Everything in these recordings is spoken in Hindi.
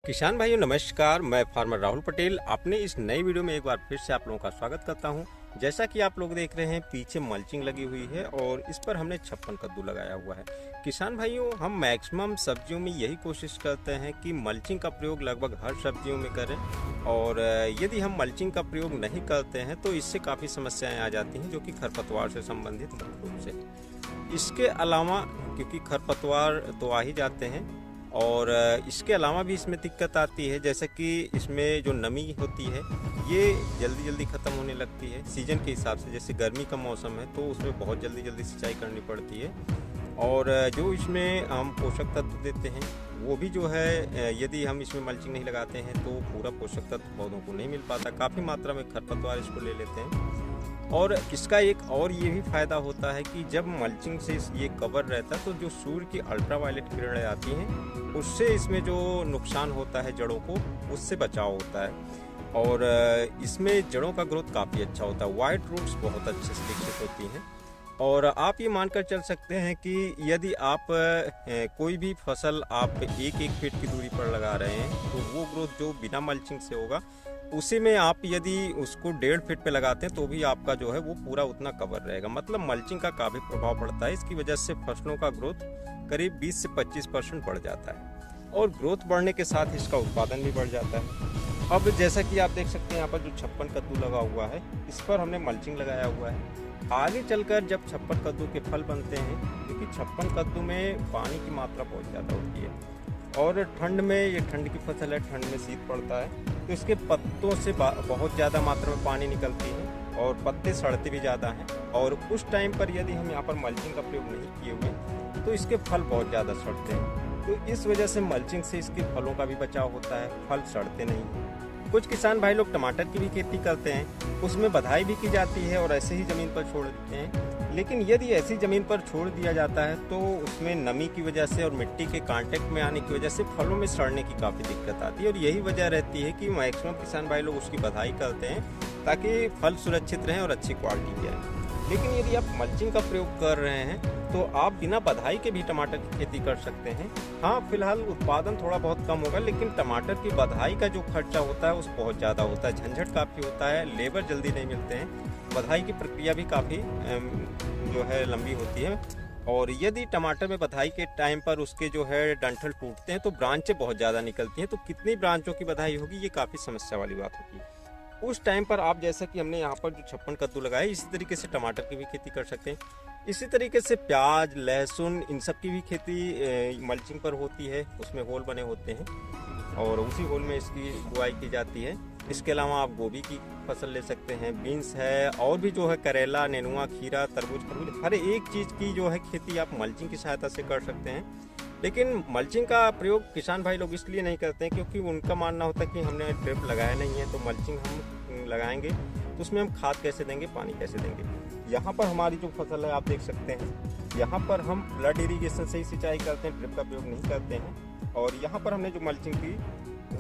किसान भाइयों नमस्कार। मैं फार्मर राहुल पटेल अपने इस नई वीडियो में एक बार फिर से आप लोगों का स्वागत करता हूं। जैसा कि आप लोग देख रहे हैं पीछे मल्चिंग लगी हुई है और इस पर हमने 56 कद्दू लगाया हुआ है। किसान भाइयों हम मैक्सिमम सब्जियों में यही कोशिश करते हैं कि मल्चिंग का प्रयोग लगभग हर सब्जियों में करें और यदि हम मल्चिंग का प्रयोग नहीं करते हैं तो इससे काफ़ी समस्याएँ आ जाती हैं जो कि खरपतवार से संबंधित मुख्य रूप से। इसके अलावा क्योंकि खरपतवार तो आ ही जाते हैं और इसके अलावा भी इसमें दिक्कत आती है, जैसे कि इसमें जो नमी होती है ये जल्दी जल्दी ख़त्म होने लगती है सीज़न के हिसाब से। जैसे गर्मी का मौसम है तो उसमें बहुत जल्दी जल्दी सिंचाई करनी पड़ती है और जो इसमें हम पोषक तत्व देते हैं वो भी जो है यदि हम इसमें मल्चिंग नहीं लगाते हैं तो पूरा पोषक तत्व पौधों को नहीं मिल पाता। काफ़ी मात्रा में खरपतवार इसको ले लेते हैं। और इसका एक और ये भी फ़ायदा होता है कि जब मल्चिंग से ये कवर रहता है तो जो सूर्य की अल्ट्रावायलेट किरणें आती हैं उससे इसमें जो नुकसान होता है जड़ों को उससे बचाव होता है और इसमें जड़ों का ग्रोथ काफ़ी अच्छा होता है। वाइड रूट्स बहुत अच्छे से विकसित होती हैं और आप ये मानकर चल सकते हैं कि यदि आप कोई भी फसल आप एक फीट की दूरी पर लगा रहे हैं तो वो ग्रोथ जो बिना मल्चिंग से होगा उसी में आप यदि उसको 1.5 फीट पे लगाते हैं तो भी आपका जो है वो पूरा उतना कवर रहेगा। मतलब मल्चिंग का काफ़ी प्रभाव पड़ता है। इसकी वजह से फसलों का ग्रोथ करीब 20 से 25% बढ़ जाता है और ग्रोथ बढ़ने के साथ इसका उत्पादन भी बढ़ जाता है। अब जैसा कि आप देख सकते हैं यहाँ पर जो 56 कद्दू लगा हुआ है इस पर हमने मल्चिंग लगाया हुआ है। आगे चलकर जब 56 कद्दू के फल बनते हैं क्योंकि 56 कद्दू में पानी की मात्रा बहुत ज़्यादा होती है और ठंड में ये ठंड की फसल है, ठंड में शीत पड़ता है तो इसके पत्तों से बहुत ज़्यादा मात्रा में पानी निकलती है और पत्ते सड़ते भी ज़्यादा हैं और उस टाइम पर यदि हम यहाँ पर मल्चिंग का प्रयोग नहीं किए हुए तो इसके फल बहुत ज़्यादा सड़ते हैं। तो इस वजह से मल्चिंग से इसके फलों का भी बचाव होता है, फल सड़ते नहीं हैं। कुछ किसान भाई लोग टमाटर की भी खेती करते हैं, उसमें बधाई भी की जाती है और ऐसे ही ज़मीन पर छोड़ देते हैं। लेकिन यदि ऐसी ज़मीन पर छोड़ दिया जाता है तो उसमें नमी की वजह से और मिट्टी के कांटेक्ट में आने की वजह से फलों में सड़ने की काफ़ी दिक्कत आती है और यही वजह रहती है कि मैक्सिमम किसान भाई लोग उसकी बधाई करते हैं ताकि फल सुरक्षित रहें और अच्छी क्वालिटी की आए। लेकिन यदि आप मल्चिंग का प्रयोग कर रहे हैं तो आप बिना बधाई के भी टमाटर की खेती कर सकते हैं। हाँ, फिलहाल उत्पादन थोड़ा बहुत कम होगा लेकिन टमाटर की बधाई का जो खर्चा होता है उस बहुत ज़्यादा होता है, झंझट काफ़ी होता है, लेबर जल्दी नहीं मिलते हैं, बधाई की प्रक्रिया भी काफ़ी जो है लंबी होती है। और यदि टमाटर में बधाई के टाइम पर उसके जो है डंठल टूटते हैं तो ब्रांचें बहुत ज़्यादा निकलती हैं, तो कितनी ब्रांचों की बधाई होगी ये काफ़ी समस्या वाली बात होती है। उस टाइम पर आप जैसा कि हमने यहाँ पर जो 56 कद्दू लगाए इसी तरीके से टमाटर की भी खेती कर सकते हैं। इसी तरीके से प्याज, लहसुन इन सब की भी खेती मल्चिंग पर होती है, उसमें होल बने होते हैं और उसी होल में इसकी बुआई की जाती है। इसके अलावा आप गोभी की फसल ले सकते हैं, बीन्स है और भी जो है करेला, नेनुआ, खीरा, तरबूज, खरबूज, हर एक चीज़ की जो है खेती आप मल्चिंग की सहायता से कर सकते हैं। लेकिन मल्चिंग का प्रयोग किसान भाई लोग इसलिए नहीं करते हैं क्योंकि उनका मानना होता है कि हमने ड्रिप लगाया नहीं है तो मल्चिंग हम लगाएंगे तो उसमें हम खाद कैसे देंगे, पानी कैसे देंगे। यहाँ पर हमारी जो फसल है आप देख सकते हैं, यहाँ पर हम फ्लड इरीगेशन से ही सिंचाई करते हैं, ड्रिप का प्रयोग नहीं करते हैं। और यहाँ पर हमने जो मल्चिंग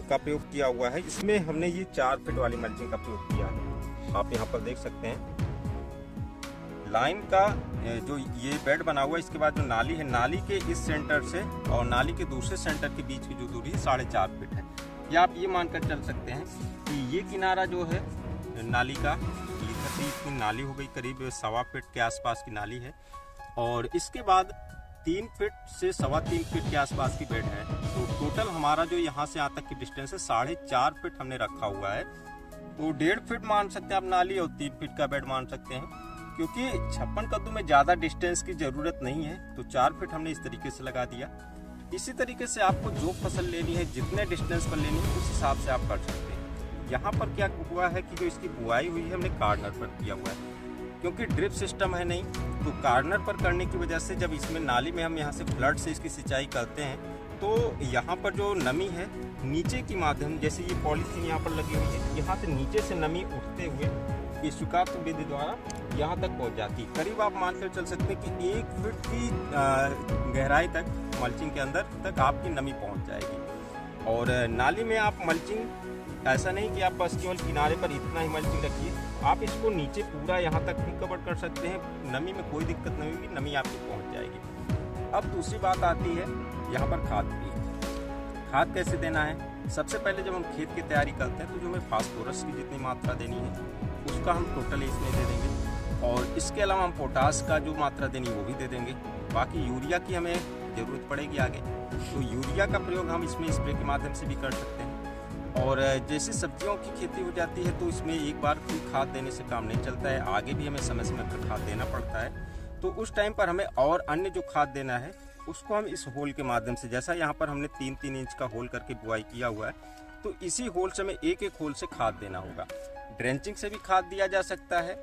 का प्रयोग किया हुआ है इसमें हमने ये 4 फीट वाली मल्चिंग का प्रयोग किया है। आप यहाँ पर देख सकते हैं लाइन का जो ये बेड बना हुआ है, इसके बाद जो नाली है, नाली के इस सेंटर से और नाली के दूसरे सेंटर के बीच की जो दूरी 4.5 फीट है। या आप ये मानकर चल सकते हैं कि ये किनारा जो है नाली का, इसकी नाली हो गई करीब 1.25 फीट के आसपास की नाली है और इसके बाद 3 फीट से 3.25 फीट के आसपास की बेड है। तो टोटल हमारा जो यहाँ से यहाँ तक की डिस्टेंस है 4.5 फीट हमने रखा हुआ है। तो 1.5 फीट मान सकते हैं आप नाली और 3 फीट का बेड मान सकते हैं। क्योंकि 56 कद्दू में ज़्यादा डिस्टेंस की ज़रूरत नहीं है तो 4 फीट हमने इस तरीके से लगा दिया। इसी तरीके से आपको जो फसल लेनी है, जितने डिस्टेंस पर लेनी है उस हिसाब से आप कर सकते हैं। यहाँ पर क्या हुआ है कि जो इसकी बुआई हुई है हमने कार्नर पर किया हुआ है क्योंकि ड्रिप सिस्टम है नहीं, तो कार्नर पर करने की वजह से जब इसमें नाली में हम यहाँ से फ्लड से इसकी सिंचाई करते हैं तो यहाँ पर जो नमी है नीचे की माध्यम, जैसे ये पॉलीथीन यहाँ पर लगी हुई है, यहाँ से नीचे से नमी उठते हुए इस शुष्कात विधि द्वारा यहाँ तक पहुँच जाती है। करीब आप मानकर चल सकते हैं कि 1 फीट की गहराई तक मल्चिंग के अंदर तक आपकी नमी पहुँच जाएगी। और नाली में आप मल्चिंग ऐसा नहीं कि आप बस केवल किनारे पर इतना ही मल्चिंग रखिए, आप इसको नीचे पूरा यहाँ तक भी कवर कर सकते हैं। नमी में कोई दिक्कत नहीं होगी, नमी आपकी पहुँच जाएगी। अब दूसरी बात आती है यहाँ पर खाद की। खाद कैसे देना है। सबसे पहले जब हम खेत की तैयारी करते हैं तो जो हमें फास्फोरस की जितनी मात्रा देनी है उसका हम टोटल इसमें दे देंगे, और इसके अलावा हम पोटास का जो मात्रा देनी है वो भी दे देंगे। बाकी यूरिया की हमें ज़रूरत पड़ेगी आगे, तो यूरिया का प्रयोग हम इसमें स्प्रे के माध्यम से भी कर सकते हैं। और जैसे सब्जियों की खेती हो जाती है तो इसमें एक बार कोई खाद देने से काम नहीं चलता है, आगे भी हमें समय समय पर खाद देना पड़ता है। तो उस टाइम पर हमें और अन्य जो खाद देना है उसको हम इस होल के माध्यम से, जैसा यहाँ पर हमने 3-3 इंच का होल करके बुआई किया हुआ है, तो इसी होल से हमें एक एक होल से खाद देना होगा। ड्रेंचिंग से भी खाद दिया जा सकता है,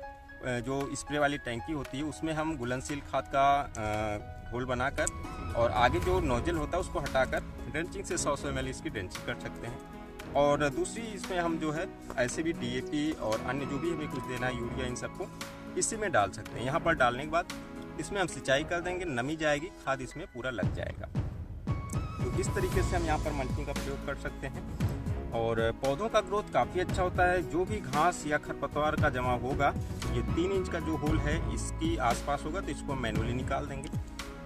जो स्प्रे वाली टैंकी होती है उसमें हम घुलनशील खाद का होल बनाकर और आगे जो नोजल होता है उसको हटाकर ड्रेंचिंग से 100 ml इसकी ड्रेंचिंग कर सकते हैं। और दूसरी इसमें हम जो है ऐसे भी DAP और अन्य जो भी हमें कुछ देना है यूरिया, इन सबको इसी में डाल सकते हैं। यहाँ पर डालने के बाद इसमें हम सिंचाई कर देंगे, नमी जाएगी, खाद इसमें पूरा लग जाएगा। तो इस तरीके से हम यहाँ पर मल्चिंग का प्रयोग कर सकते हैं और पौधों का ग्रोथ काफ़ी अच्छा होता है। जो भी घास या खरपतवार का जमा होगा, ये 3 इंच का जो होल है इसकी आसपास होगा, तो इसको मैनुअली निकाल देंगे।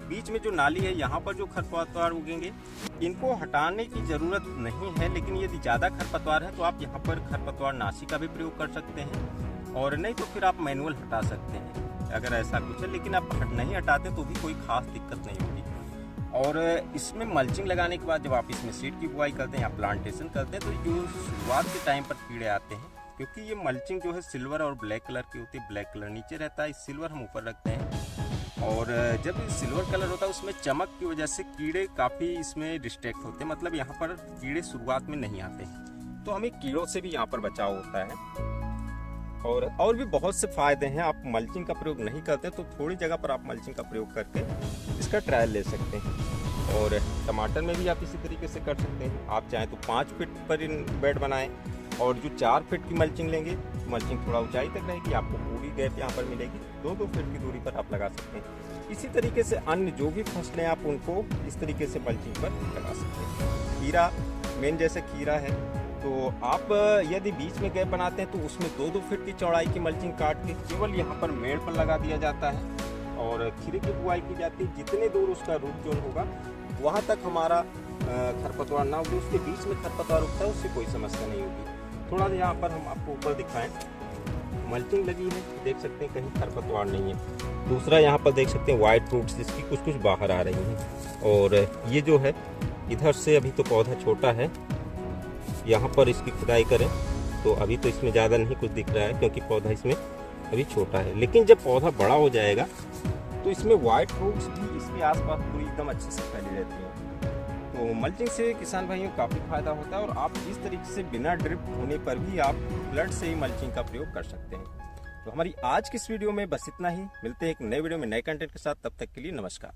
बीच में जो नाली है यहाँ पर जो खरपतवार उगेंगे इनको हटाने की ज़रूरत नहीं है, लेकिन यदि ज़्यादा खरपतवार है तो आप यहाँ पर खरपतवार नाशी का भी प्रयोग कर सकते हैं, और नहीं तो फिर आप मैनुअल हटा सकते हैं अगर ऐसा कुछ है। लेकिन आप नहीं हटाते तो भी कोई खास दिक्कत नहीं होगी। और इसमें मल्चिंग लगाने के बाद जब आप इसमें सीड की बुआई करते हैं या प्लांटेशन करते हैं तो जो शुरुआत के टाइम पर कीड़े आते हैं, क्योंकि ये मल्चिंग जो है सिल्वर और ब्लैक कलर की होती है, ब्लैक कलर नीचे रहता है, सिल्वर हम ऊपर रखते हैं। और जब सिल्वर कलर होता है उसमें चमक की वजह से कीड़े काफ़ी इसमें डिस्ट्रैक्ट होते हैं, मतलब यहाँ पर कीड़े शुरुआत में नहीं आते हैं, तो हमें कीड़ों से भी यहाँ पर बचाव होता है। और भी बहुत से फायदे हैं। आप मल्चिंग का प्रयोग नहीं करते तो थोड़ी जगह पर आप मल्चिंग का प्रयोग करके इसका ट्रायल ले सकते हैं। और टमाटर में भी आप इसी तरीके से कर सकते हैं। आप चाहें तो 5 फीट पर इन बेड बनाएं, और जो 4 फीट की मल्चिंग लेंगे, मल्चिंग थोड़ा ऊंचाई तक रहेगी, आपको पूरी गैप यहाँ पर मिलेगी, 2-2 फीट की दूरी पर आप लगा सकते हैं। इसी तरीके से अन्य जो भी फसलें आप उनको इस तरीके से मल्चिंग पर लगा सकते हैं। खीरा मेन, जैसे खीरा है तो आप यदि बीच में गैप बनाते हैं तो उसमें 2-2 फीट की चौड़ाई की मल्चिंग काट के केवल यहाँ पर मेड़ पर लगा दिया जाता है और खीरे की बुआई की जाती है। जितने दूर उसका रूट जोन होगा वहाँ तक हमारा खरपतवार ना होगी, उसके बीच में खरपतवार उगता है, उससे कोई समस्या नहीं होगी। थोड़ा यहाँ पर हम आपको ऊपर दिखाएं, मल्चिंग लगी है, देख सकते हैं कहीं खरपतवार नहीं है। दूसरा यहाँ पर देख सकते हैं वाइट फ्रूट्स जिसकी कुछ बाहर आ रही हैं, और ये जो है इधर से अभी तो पौधा छोटा है, यहाँ पर इसकी खुदाई करें तो अभी तो इसमें ज़्यादा नहीं कुछ दिख रहा है क्योंकि पौधा इसमें अभी छोटा है। लेकिन जब पौधा बड़ा हो जाएगा तो इसमें वाइट फ्रूट्स भी इसके आसपास पूरी एकदम अच्छे से फैली रहती हैं। तो मल्चिंग से किसान भाइयों को काफ़ी फायदा होता है, और आप इस तरीके से बिना ड्रिप होने पर भी आप फ्लड से ही मल्चिंग का प्रयोग कर सकते हैं। तो हमारी आज की इस वीडियो में बस इतना ही। मिलते हैं एक नए वीडियो में नए कंटेंट के साथ, तब तक के लिए नमस्कार।